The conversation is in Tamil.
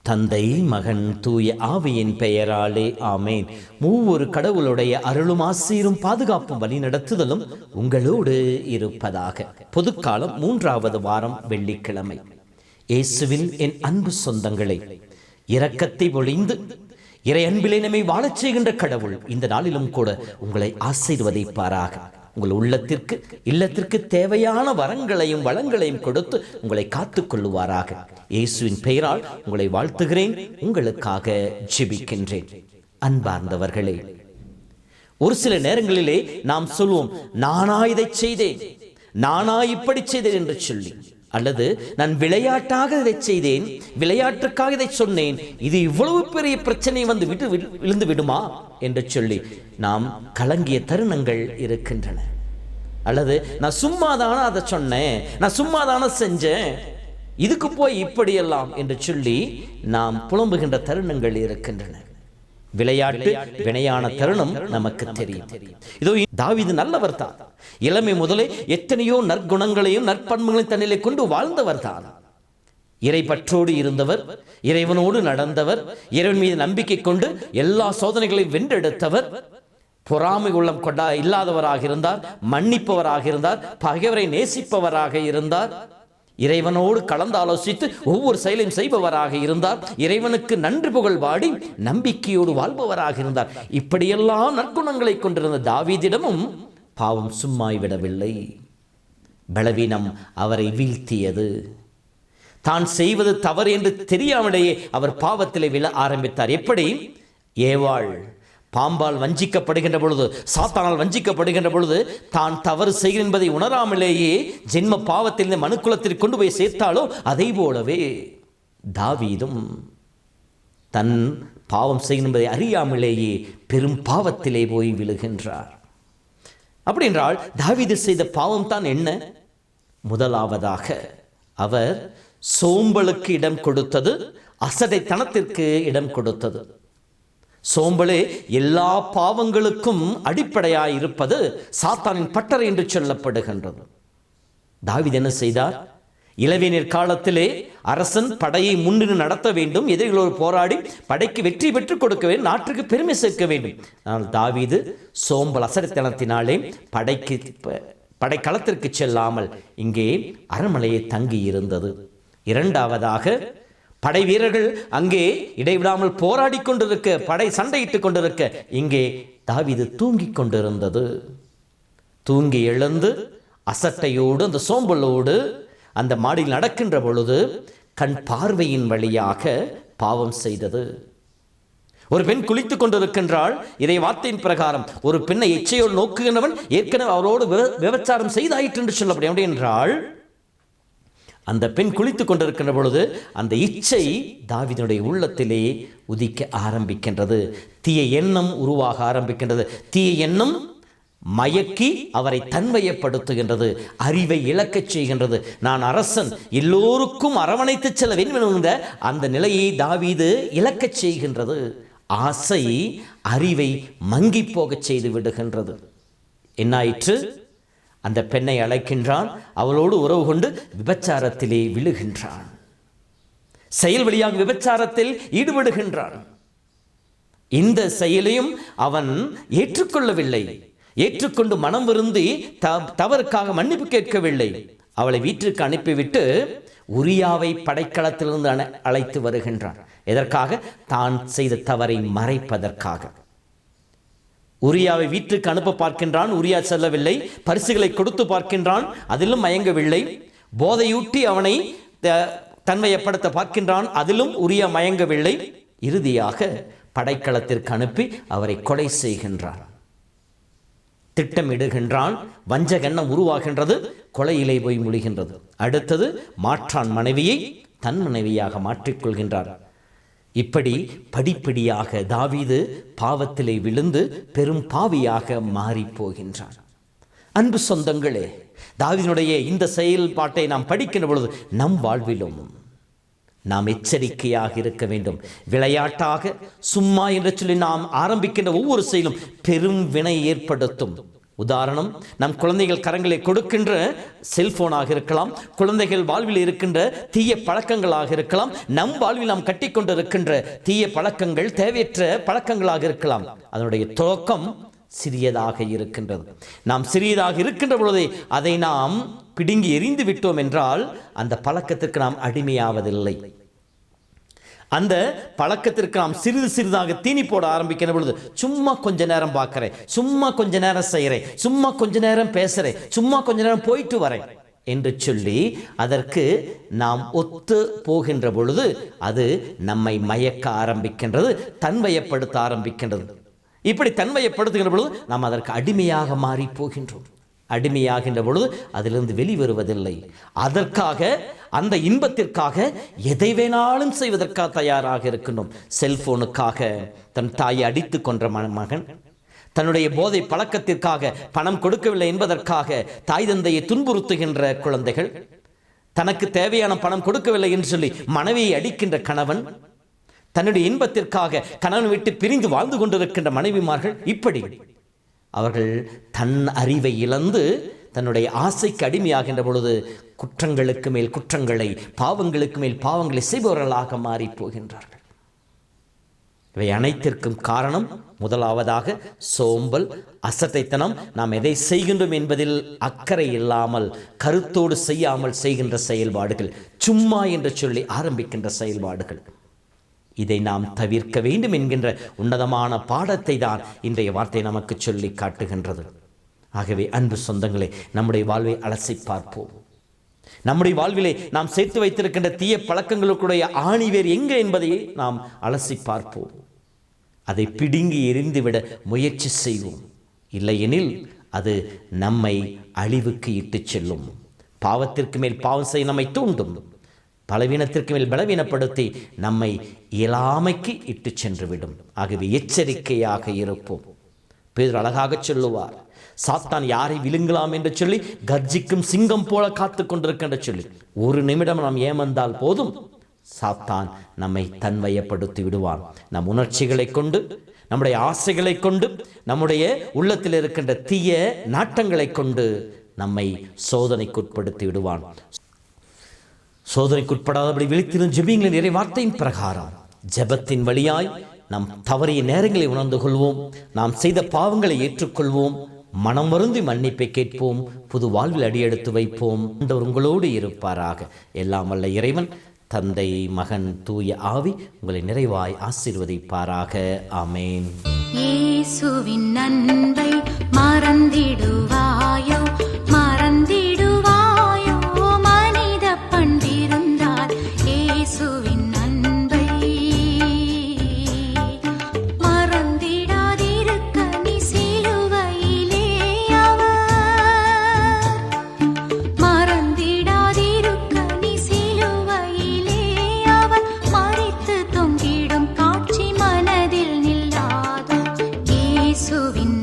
தந்தை, மகன், தூய ஆவியின் பெயராலே ஆமேன். மூவொரு கடவுளுடைய அருளும் ஆசீரும் பாதுகாப்பும் வழி நடத்துதலும் உங்களோடு இருப்பதாக. பொதுக்காலம் 3வது வாரம், வெள்ளிக்கிழமை. இயேசுவில் என் அன்பு சொந்தங்களே, இரக்கத்தை பொழிந்து இறை அன்பிலே நம்மை வாழச் செய்கின்ற கடவுள் இந்த நாளிலும் கூட உங்களை ஆசீர்வதிப்பாராக. உங்கள் உள்ளத்திற்கு இல்லத்திற்கு தேவையான வரங்களையும் வளங்களையும் கொடுத்து உங்களை காத்துக் கொள்ளுவாராக. இயேசுவின் பெயரால் உங்களை வாழ்த்துகிறேன், உங்களுக்காக ஜெபிக்கின்றேன். அன்பார்ந்தவர்களே, ஒரு சில நேரங்களிலே நாம் சொல்வோம், நானா இதை செய்தேன், நானா இப்படி செய்தேன் என்று சொல்லி, அல்லது நான் விளையாட்டாக இதை செய்தேன், விளையாட்டுக்காக இதை சொன்னேன், இது இவ்வளவு பெரிய பிரச்சனை வந்து விழுந்து விடுமா என்று சொல்லி நாம் கலங்கிய தருணங்கள் இருக்கின்றன. அல்லது நான் சும்மாதான அதை சொன்னேன், நான் சும்மாதான செஞ்சேன், இதுக்கு போய் இப்படியெல்லாம் என்று சொல்லி நாம் புலம்புகின்ற தருணங்கள் இருக்கின்றன. விளையாட்டு வினையான தருணம் நமக்கு தெரியும். இதோ தாவீது நல்லவர் தான். இளமை முதலே எத்தனையோ நற்குணங்களையும் நற்பண்புகளையும் தன்னிலை கொண்டு வாழ்ந்தவர் தான். இறைப்பற்றோடு இருந்தவர், இறைவனோடு நடந்தவர், இறைவன் மீது நம்பிக்கை கொண்டு எல்லா சோதனைகளையும் வென்றெடுத்தவர், பொறாமை உள்ளம் கொண்டா இல்லாதவராக இருந்தார், மன்னிப்பவராக இருந்தார், பகைவரை நேசிப்பவராக இருந்தார், இறைவனோடு கலந்து ஆலோசித்து ஒவ்வொரு செயலையும் செய்பவராக இருந்தார், இறைவனுக்கு நன்றி புகழ் பாடி நம்பிக்கையோடு வாழ்பவராக இருந்தார். இப்படியெல்லாம் நற்குணங்களை கொண்டிருந்த தாவீதிடமும் பாவம் சும்மாய்விடவில்லை. பலவீனம் அவரை வீழ்த்தியது. தான் செய்வது தவறு என்று தெரியாமலேயே அவர் பாவத்திலே விழ ஆரம்பித்தார். எப்படி? ஏவாள் பாம்பால் வஞ்சிக்கப்படுகின்ற பொழுது, சாத்தானால் வஞ்சிக்கப்படுகின்ற பொழுது தான் தவறு செய்கிறேன் என்பதை உணராமலேயே ஜென்ம பாவத்தில் மனுக்குலத்திற்கு கொண்டு போய் சேர்த்தாலோ, அதை போலவே தாவீதும் தன் பாவம் செய்கிறேன் என்பதை அறியாமலேயே பெரும் பாவத்திலே போய் விழுகின்றார். அப்படி என்றால் தாவீது செய்த பாவம் தான் என்ன? முதலாவதாக அவர் சோம்பலுக்கு இடம் கொடுத்தது, அசட்டைத்தனத்திற்கு இடம் கொடுத்தது. சோம்பலே எல்லா பாவங்களுக்கும் அடிப்படையாய் இருப்பது சாத்தானின் பட்டறை என்று சொல்லப்படுகின்றது. தாவீது என்ன செய்தார்? இளவேனிற் காலத்திலே அரசன் படையை முன்னின்று நடத்த வேண்டும், எதிரிகளோடு போராடி படைக்கு வெற்றி பெற்றுக் கொடுக்க வேண்டும், நாட்டுக்கு பெருமை சேர்க்க வேண்டும். ஆனால் தாவீது சோம்பல் அசட்டைத்தனத்தினாலே படைக்களத்திற்கு செல்லாமல் இங்கே அரண்மனையை தங்கி இருந்தது. இரண்டாவதாக, படை வீரர்கள் அங்கே இடைவிடாமல் போராடி கொண்டிருக்க, படை சண்டையிட்டுக் கொண்டிருக்க, இங்கே தாவீது தூங்கிக் கொண்டிருந்தது. தூங்கி எழுந்து அசட்டையோடு அந்த சோம்பலோடு அந்த மாடியில் நடக்கின்ற பொழுது கண் பார்வையின் வழியாக பாவம் செய்தது. ஒரு பெண் குளித்துக் கொண்டிருக்கின்றாள். இறை வார்த்தையின் பிரகாரம் ஒரு பெண்ணை இச்சையோடு நோக்குகின்றவன் ஏற்கனவே அவரோடு விபச்சாரம் செய்தாயிற்று என்று சொல்லப்படும். என்றால் அந்த பெண் குளித்துக் கொண்டிருக்கின்ற பொழுது அந்த இச்சை தாவீதுடைய உள்ளத்திலே உதிக்க ஆரம்பிக்கின்றது. தீய எண்ணம் உருவாக ஆரம்பிக்கின்றது. தீய எண்ணம் மயக்கி அவரை தன்மையப்படுத்துகின்றது, அறிவை இழக்கச் செய்கின்றது. நான் அரசன், எல்லோருக்கும் அரவணைத்து செல்ல வேண்டும் என்ற அந்த நிலையை தாவீது இழக்கச் செய்கின்றது. ஆசை அறிவை மங்கி போகச் செய்து விடுகின்றது. என்னாயிற்று? அந்த பெண்ணை அழைக்கின்றான், அவளோடு உறவு கொண்டு விபச்சாரத்திலே விழுகின்றான். செயல் வழியாக விபச்சாரத்தில் ஈடுபடுகின்றான். இந்த செயலையும் அவன் ஏற்றுக்கொள்ளவில்லை. ஏற்றுக்கொண்டு மனம் வருந்தி தவறுக்காக மன்னிப்பு கேட்கவில்லை. அவளை வீட்டிற்கு அனுப்பிவிட்டு உரியாவை படைக்களத்திலிருந்து அழைத்து வருகின்றான். எதற்காக? தான் செய்த தவறை மறைப்பதற்காக. உரியாவை வீட்டுக்கு அனுப்ப பார்க்கின்றான். உரியா செல்லவில்லை. பரிசுகளை கொடுத்து பார்க்கின்றான், அதிலும் மயங்கவில்லை. போதையூட்டி அவனை தன்மையப்படுத்த பார்க்கின்றான், அதிலும் உரியா மயங்கவில்லை. இறுதியாக படைக்களத்திற்கு அனுப்பி அவரை கொலை செய்கின்றான். திட்டமிடுகின்றான். வஞ்சகெண்ணம் உருவாகின்றது. கொலையிலே போய் முடிகின்றது. அடுத்தது மாற்றான் மனைவியை தன் மனைவியாக மாற்றிக்கொள்கின்றார். இப்படி படிப்படியாக தாவீது பாவத்திலே விழுந்து பெரும் பாவியாக மாறி போகின்றான். அன்பு சொந்தங்களே, தாவீதினுடைய இந்த செயல்பாட்டை நாம் படிக்கின்ற பொழுது நம் வாழ்விலும் நாம் எச்சரிக்கையாக இருக்க வேண்டும். விளையாட்டாக சும்மா என்று சொல்லி நாம் ஆரம்பிக்கின்ற ஒவ்வொரு செயலும் பெரும் வினை ஏற்படுத்தும். உதாரணம், நம் குழந்தைகள் கரங்களை கொடுக்கின்ற செல்போனாக இருக்கலாம், குழந்தைகள் வாழ்வில் இருக்கின்ற தீய பழக்கங்களாக இருக்கலாம், நம் வாழ்வில் நாம் கட்டிக்கொண்டிருக்கின்ற தீய பழக்கங்கள் தேவையற்ற பழக்கங்களாக இருக்கலாம். அதனுடைய துவக்கம் சிறியதாக இருக்கின்றது. நாம் சிறியதாக இருக்கின்ற பொழுதே அதை நாம் பிடுங்கி எறிந்து விட்டோம் என்றால் அந்த பழக்கத்திற்கு நாம் அடிமையாவதில்லை. அந்த பழக்கத்திற்கு நாம் சிறிது சிறிதாக தீனி போட ஆரம்பிக்கிற பொழுது, சும்மா கொஞ்ச நேரம் பார்க்கிறேன், சும்மா கொஞ்ச நேரம் செய்கிறேன், சும்மா கொஞ்ச நேரம் பேசுறேன், சும்மா கொஞ்ச நேரம் போயிட்டு வரேன் என்று சொல்லி அதற்கு நாம் ஒத்து போகின்ற பொழுது அது நம்மை மயக்க ஆரம்பிக்கின்றது, தன்வயப்படுத்த ஆரம்பிக்கின்றது. இப்படி தன்மையப்படுத்துகின்ற பொழுது நாம் அதற்கு அடிமையாக மாறி போகின்றோம். அடிமையாகின்ற பொழுது அதிலிருந்து வெளிவருவதில்லை. அதற்காக, அந்த இன்பத்திற்காக எதை வேணாலும் செய்வதற்காக தயாராக இருக்கின்றோம். செல்போனுக்காக தன் தாயை அடித்து கொன்ற மகன், தன்னுடைய போதை பழக்கத்திற்காக பணம் கொடுக்கவில்லை என்பதற்காக தாய் தந்தையை துன்புறுத்துகின்ற குழந்தைகள், தனக்கு தேவையான பணம் கொடுக்கவில்லை என்று சொல்லி மனைவியை அடிக்கின்ற கணவன், தன்னுடைய இன்பத்திற்காக கணவன் விட்டு பிரிந்து வாழ்ந்து கொண்டிருக்கின்ற மனைவிமார்கள், இப்படி அவர்கள் தன் அறிவை இழந்து தன்னுடைய ஆசைக்கு அடிமையாகின்ற பொழுது குற்றங்களுக்கு மேல் குற்றங்களை, பாவங்களுக்கு மேல் பாவங்களை செய்பவர்களாக மாறி போகின்றார்கள். இவை அனைத்திற்கும் காரணம் முதலாவதாக சோம்பல், அசட்டைத்தனம். நாம் எதை செய்கின்றோம் என்பதில் அக்கறை இல்லாமல் கருத்தோடு செய்யாமல் செய்கின்ற செயல்பாடுகள், சும்மா என்று சொல்லி ஆரம்பிக்கின்ற செயல்பாடுகள். இதை நாம் தவிர்க்க வேண்டும் என்கின்ற உன்னதமான பாடத்தை தான் இன்றைய வார்த்தை நமக்கு சொல்லி காட்டுகின்றது. ஆகவே அன்பு சொந்தங்களே, நம்முடைய வாழ்வை அலசி பார்ப்போம். நம்முடைய வாழ்விலே நாம் சேர்த்து வைத்திருக்கின்ற தீய பழக்கங்களுக்குடைய ஆணிவேர் எங்கே என்பதை நாம் அலசி பார்ப்போம். அதை பிடுங்கி எறிந்துவிட முயற்சி செய்வோம். இல்லையெனில் அது நம்மை அழிவுக்கு இட்டு செல்லும். பாவத்திற்கு மேல் பாவம் செய்ய நம்மை தூண்டும். பலவீனத்திற்கு மேல் பலவீனப்படுத்தி நம்மை இயலாமைக்கு இட்டு சென்று விடும். ஆகவே எச்சரிக்கையாக இருப்போம். பேதுரு அழகாக சொல்லுவார், சாத்தான் யாரை விழுங்கலாம் என்று சொல்லி கர்ஜிக்கும் சிங்கம் போல காத்து கொண்டிருக்கின்ற சொல்லி, ஒரு நிமிடம் நாம் ஏமந்தால் போதும், சாத்தான் நம்மை தன்வயப்படுத்தி விடுவான். நம் உணர்ச்சிகளை கொண்டு, நம்முடைய ஆசைகளை கொண்டு, நம்முடைய உள்ளத்தில் இருக்கின்ற தீய நாட்டங்களை கொண்டு நம்மை சோதனைக்குட்படுத்தி விடுவான். சோதனைக்குட்படாதபடி விழித்திரும் ஜெபிங்களின் இறை வார்த்தையின் பிரகாரம் ஜெபத்தின் வழியாய் நாம் தவறிய நேரங்களை உணர்ந்து கொள்வோம். நாம் செய்த பாவங்களை ஏற்றுக்கொள்வோம். மனம் வருந்தி மன்னிப்பை கேட்போம். புது வாழ்வில் அடியெடுத்து வைப்போம். ஆண்டவர் உங்களோடு இருப்பாராக. எல்லாம் வல்ல இறைவன், தந்தை, மகன், தூய ஆவி உங்களை நிறைவாய் ஆசீர்வதிப்பாராக. ஆமேன். இயேசுவின் அன்பை மறந்திடுவாயோ, மறந்திடுவாயோ, மனித பண்டிருந்தால் இயேசுவின் அன்பை மறந்திடாதிருக்க நீ சிலுவையிலே மறந்திடாதிருக்க நீ சிலுவையிலே அவர் மரித்து தொங்கிடும் காட்சி மனதில் நில்லாதோ. இயேசுவின்